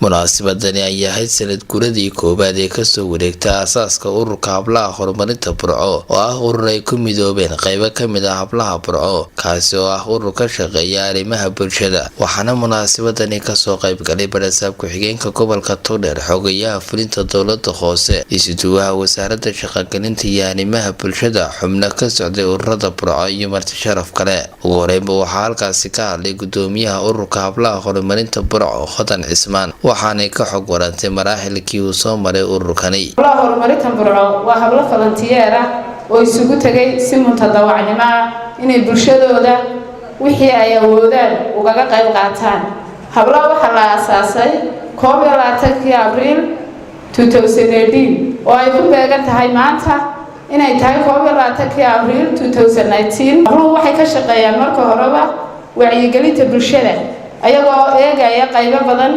munaasabadani ayaa ahayd sanad guuradii koowaad ee kasoo wareegta Asaaska Ururka Hablaha Horumarinta Burco oo ah urur ay ku midoobeen qaybo ka mid ah Hablaha Burco kaasi oo ah urur ka shaqeeya arrimaha bulshada waxaana munaasabadani kasoo qayb galay barasaab ku-xigeenka gobolka Togdheer xogayaha fulinta dowladda hoose isuduwaha wasaaradda shaqagelinta iyo arrimaha bulshada xubno ka socday ururada Burco iyo marti sharaf kale ugu horeynba waxaa halkaasi ka hadlay gudoomiyaha Ururka Hablaha Horumarinta Burco Hodan Cismaan waxaanay ka xog warantay maraaxilkii uu soo maray ururkani. Hablaha Horumarinta Burco waa hablo volunteer ah oo isugu tagay si mutadawacnimo ah inay bulshadooda wixii ay awoodaan uga qayb qaataan. Hablaha waxaa la aasaasay 21 Abriil 2018 oo ay ku beegan tahay maanta inay tahay 21 Abriil 2019. Habluhu waxay ka shaqeeyaan marka horeba wacyigelinta bulshada ayagoo eegaya qaybo badan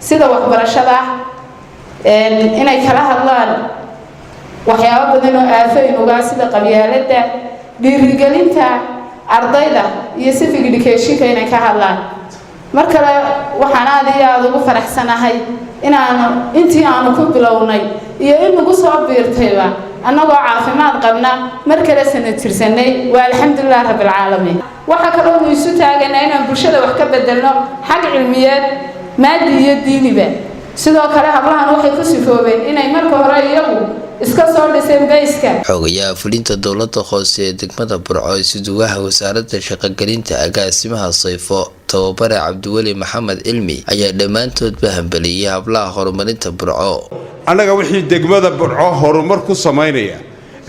sida waxbarashada inay kala hadlaan waxyaabo badan oo aafeen uga sida qabyaaladda dhiirigelinta ardayda iyo civic education inay ka hadlaan marka waxaan aad ugu faraxsanahay intii aanu ku bilownay iyo in ugu soo biirtayba annagoo caafimaad qabna mar kale sanad tirsanay waa alxamdulillah rabbil caalamiin waxa kale oo isu taaganaa inaan bulshada wax ka bedelno xag cilmiyeed maadi iyo diiniba sidoo kale hablahan waxay ku sifoobeen inay marka hore iyagu iska soo dhiseen bayska xogayaha fulinta dowladda hoose ee degmada Burco isuduwaha wasaaradda shaqagelinta agaasimaha Sayfo tababare Abdiweli Maxamed Ilmi ayaa dhamaantoodba hambaliyay hablaha horumarinta Burco anaga wixii degmada Burco horumar ku sameynaya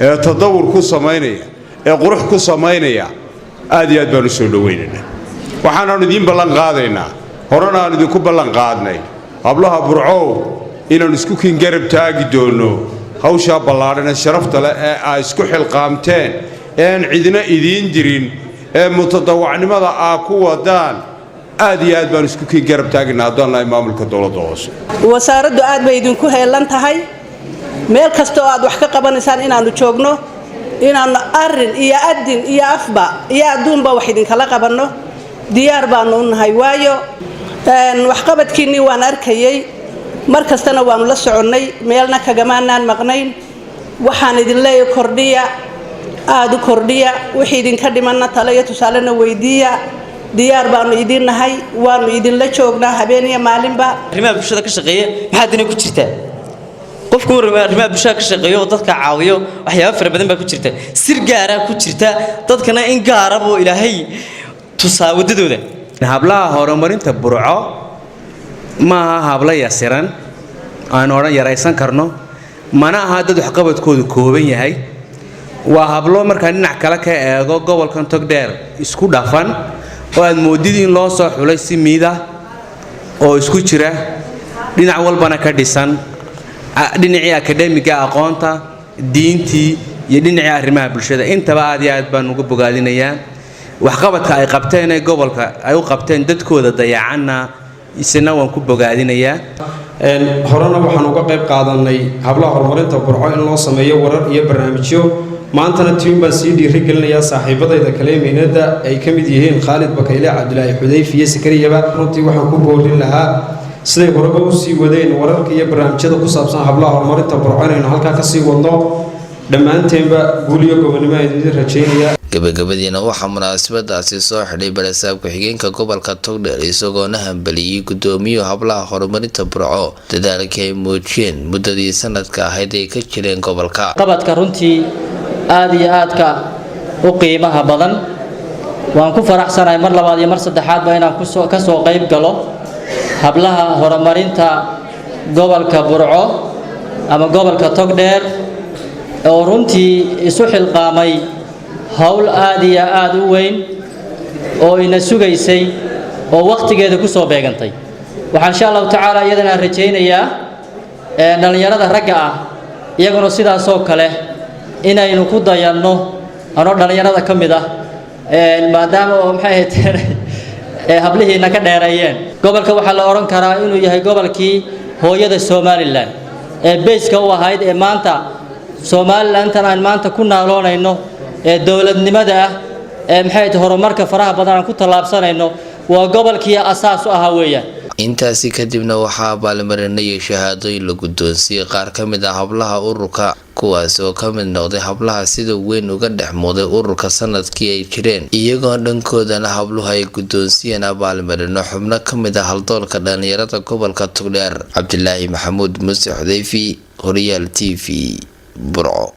ee tadawur ku sameynaya ee qurux ku sameynaya aad iyo aad baan u soo dhaweynaynaa waxaan idin ballan qaadaynaa horena aan idinku ballan qaadnay hablaha Burco inaan isku kiin garab taagi doono hawsha ballaaran ee sharafta leh ee ay isku xilqaamteen ee cidina idin dirin ee mutadawacnimada ku wadaan aad iyo aad baan isku kiin garab taagnaa doonay maamulka dowladda hoose wasaaraddu aad bay idinku heelan tahay meel kasta oo aad wax ka qabanaysaan inaanu joogno inaanu arin iyo adin iyo afba iyo adduunba wax idin kala qabanno diyaar baanu nahay waayo wax qabadkiinii waan arkayay mar kastana waanu la soconnay meelna kagamaanaan maqnayn waxaan idin leeyahay kordhiya aad u kordhiya wixii idinka dhimanna talo iyo tusaalena weydiiya diyaar baanu idin nahay waanu idin la joognaa habeen iyo maalinba arrimaha bulshada ka shaqeeya maxaa dina ku jirta qofku arrimaha bulshada ka shaqeeyo oo dadka caawiyo waxyaabo fara badan baa ku jirta sir gaar ah ku jirta dadkana in gaar ah oo ilaahay tusaawadadooda hablaha horumarinta Burco ma aha habla yasiran aan oran yaraysan karno mana aha dad wax qabadkoodu kooban yahay waa hablo marka dhinac kale ka eego gobolkan Togdheer isku dhafan oo aad moodid in loo soo xulay si miida oo isku jira dhinac walbana ka dhisan dhinacii akademiga aqoonta diintii iyo dhinacii arrimaha bulshada intaba aad iyo aad baan ugu bogaadinayaa wax qabadka ay qabteen ee gobolka ay u qabteen dadkooda dayacanna isna waan ku bogaadinayaa horena waxaan uga qayb qaadanay hablaha horumarinta Burco in loo sameeyo warar iyo barnaamijyo maantana tiim baan sii dhiirigelinayaa saaxiibadayda kale meynada ay ka mid yihiin Khalid Bakayle Abdilaahi Xudayfi iyo Sakariyaba runtii waxaan ku boorin lahaa siday horeba u sii wadeen wararka iyo barnaamijyada ku saabsan hablaha horumarinta Burco inaynu halkaa ka sii wadno dhammaanteenba guuliyo gobonimo idin rajaynaya gabagabadiina waxaa munaasabadaasi soo xidhay barasaab ku-xigeenka gobolka Togdheer isagoona hambaliyay gudoomiyuhu hablaha horumarinta Burco dadaalkii ay muujiyeen muddadii sanadka ahayd ay ka jireen gobolka qabadka runtii aad iyo aadka u qiimaha badan waan ku faraxsanahay mar labaad iyo mar saddexaad ba inaan ka soo qayb galo hablaha horumarinta gobolka Burco ama gobolka Togdheer oo runtii isu xilqaamay hawl aad iyo aad u weyn oo ina sugaysay oo waqtigeeda ku soo beegantay waxaan insha Allah taala iyadana rajaynayaa dhalinyarada ragga ah iyaguna sidaas oo kale inaynu ku dayanno ano dhalinyarada kamid ah maadaama oo maxay ahayd hablihiina ka dheereeyeen gobolka waxa la oran karaa inuu yahay gobolkii hooyada Soomaaliland bayska u ahayd maanta Soomaaliland aan maanta ku naaloonayno dawladnimada maxay tahay horumarka faraha badan aan ku talaabsanayno waa gobolkii asaas u ahaa weeyaan intaasi kadibna waxaa abaalmarinaya shahaadooyin la guddoonsiiyey qaar ka mid ah hablaha ururka kuwaas oo ka mid noqday hablaha sida weyn uga dhex muuday ururka sanadkii ay jireen iyagoo dhankoodana habluhu ay guddoonsiyeen abaalmarino xubno ka mid ah haldoolka dhalinyarada gobolka Togdheer Abdilaahi Maxamuud Muuse Xudayfi Horumarinta TV Burco.